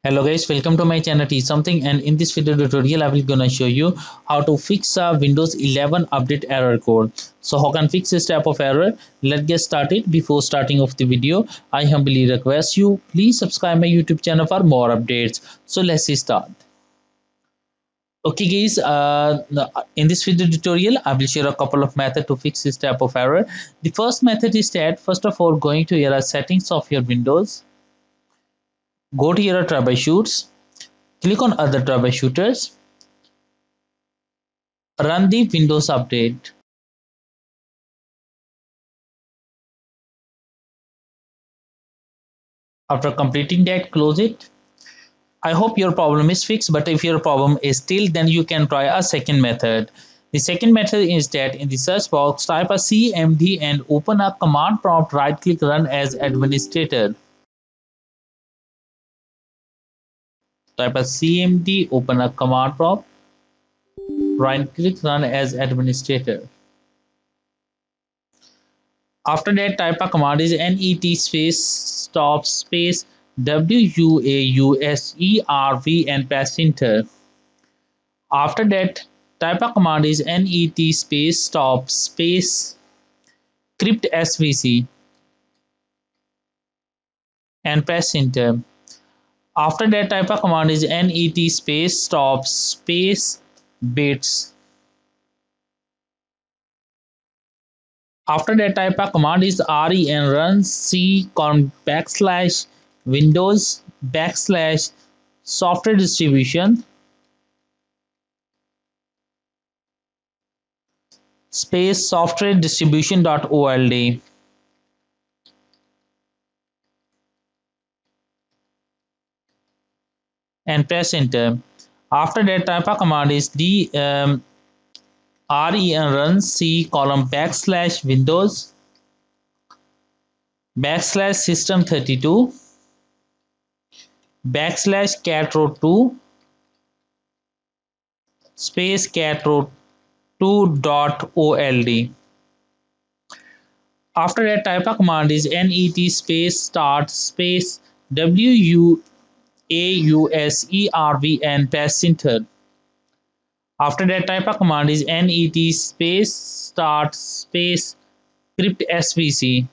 Hello guys, welcome to my channel Teach Something, and in this video tutorial I will gonna show you how to fix a Windows 11 update error code. So how can fix this type of error? Let's get started. Before starting of the video, I humbly request you please subscribe my YouTube channel for more updates. So let's start. Okay guys, in this video tutorial I will share a couple of methods to fix this type of error. The first method is that first of all going to your settings of your Windows, go to your troubleshoots, click on other troubleshooters, run the Windows update. After completing that, close it. I hope your problem is fixed, but if your problem is still, then you can try a second method. The second method is that in the search box, type a CMD and open a command prompt, right click, run as administrator. Type a CMD, open a command prompt, right click, run as administrator. After that, type a command is net space stop space WUAUSERV and press enter. After that, type a command is net space stop space crypt svc and press enter. After that, type a command is net space stop space bits. After that, type a command is ren run c colon backslash windows backslash software distribution space software distribution.old and press enter. After that, type a command is ren run c column backslash windows backslash system32 backslash catrow2 space catrow2.old. After that, type a command is net space start space WUAUSERV and press enter. After that, type a command is net space start space crypt svc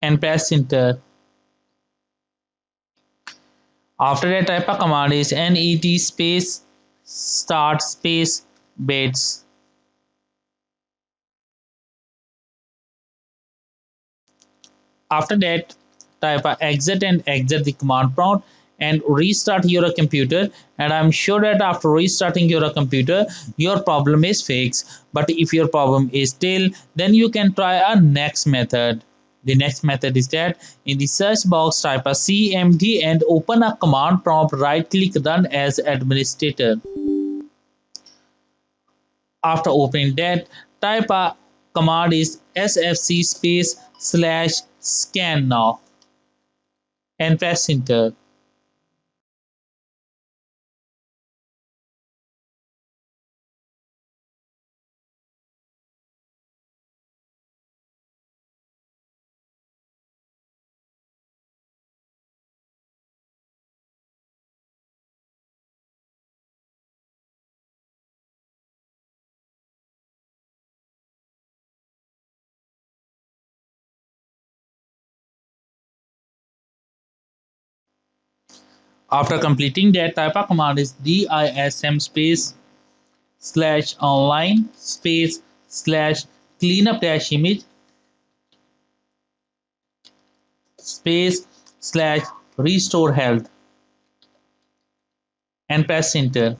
and press enter. After that, type a command is net space start space bits. After that, type a exit and exit the command prompt and restart your computer, and I'm sure that after restarting your computer your problem is fixed. But if your problem is still, then you can try a next method. The next method is that in the search box type a cmd and open a command prompt, right click, run as administrator. After opening that, type a command is sfc space slash scan now and press enter. After completing that, type a command is dism space slash online space slash cleanup dash image space slash restore health and press enter.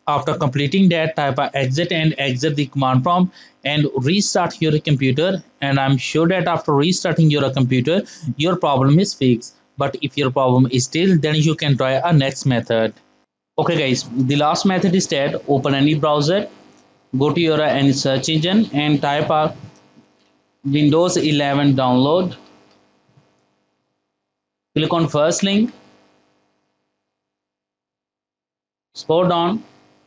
After completing that, type a exit and exit the command prompt and restart your computer, and I'm sure that after restarting your computer your problem is fixed. But if your problem is still, then you can try a next method. Okay guys, the last method is that open any browser, go to your any search engine and type Windows 11 download. Click on first link, scroll down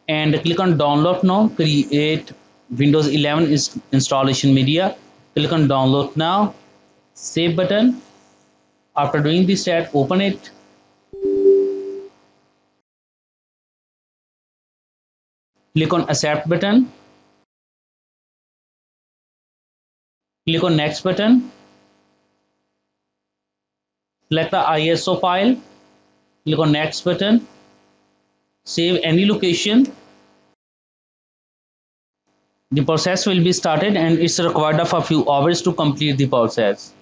and click on download now. Create Windows 11 installation media. Click on download now. Save button. After doing this step, open it. Click on accept button. Click on next button. Select the ISO file. Click on next button. Save any location. The process will be started and it's required of a few hours to complete the process.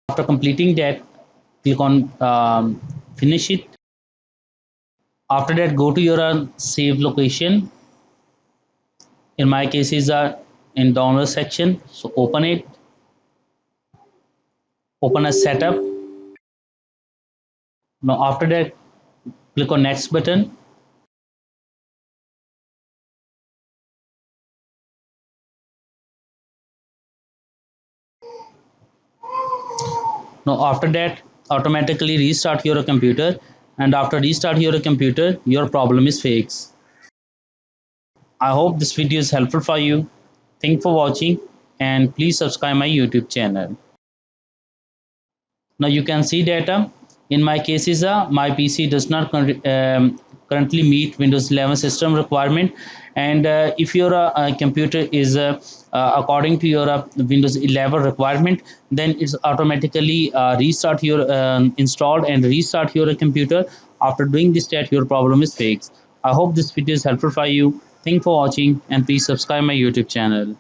After completing that, click on finish it. After that, go to your save location. In my case, is in download section. So open it. Open a setup. Now after that, click on next button. Now after that, automatically restart your computer. And after restart your computer, your problem is fixed. I hope this video is helpful for you. Thank for watching and please subscribe my YouTube channel. Now you can see that in my cases my PC does not currently meet Windows 11 system requirement, and if your computer is according to your Windows 11 requirement, then it's automatically restart your installed and restart your computer. After doing this step, your problem is fixed. I hope this video is helpful for you. Thank for watching and please subscribe my YouTube channel.